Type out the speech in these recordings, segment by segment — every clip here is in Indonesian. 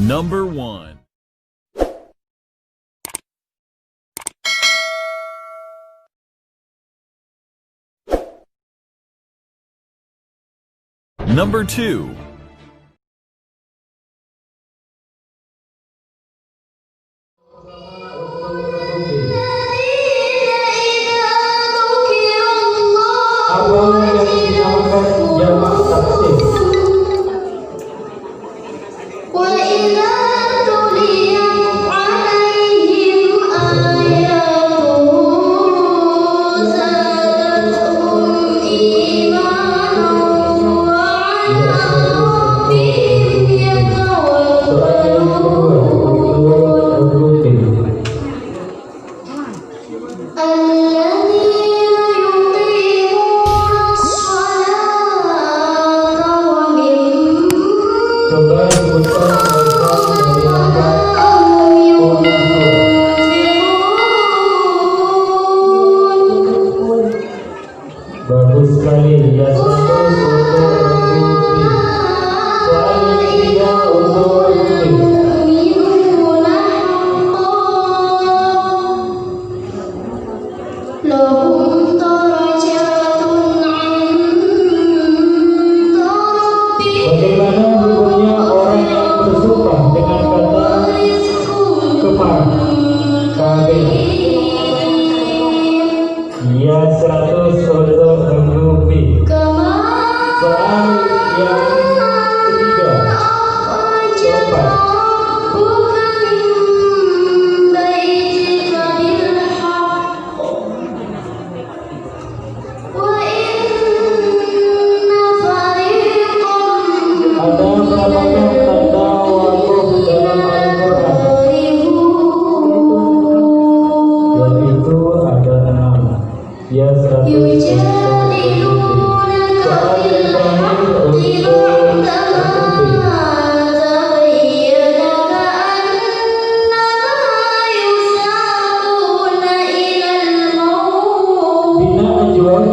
Number 1. Number 2. Bagus sekali, ya satu untuk mengikuti. Soal yang ketiga untuk mengikuti. Bagaimana hukumnya orang yang bersumpah dengan kata kemar? Ya 100 untuk mengikuti. Soal yang ketiga, keempat. Ada berapakah tanda wakuf dalam Al-Quran? Yaitu ada 6. Ya 100. Soal yang terakhir untuk mengikuti. Bina ajuan.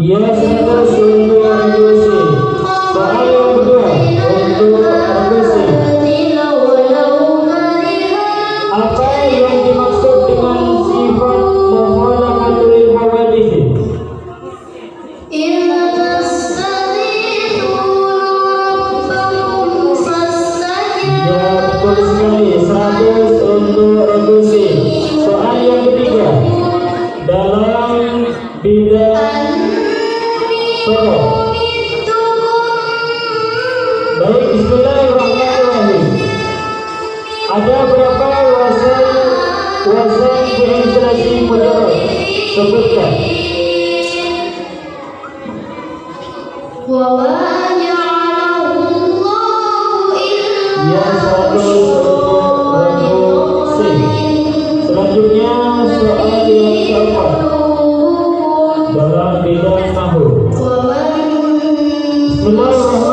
Ya 100 untuk argusi. Soal yang kedua untuk argusi. Apa yang dimaksud dengan sifat mukhalaqatul hawadits? Ya betul sekali, 100 untuk argusi. Soal yang ketiga, dalam bidang solo. Baik, bismillahirrahmanirrahim. Ada berapa wazan translasi mujarrad? Sebutkan. Ya 100 untuk reduksi. Selanjutnya soal yang keempat dalam bidang nahwu. Bismillahirrahmanirrahim.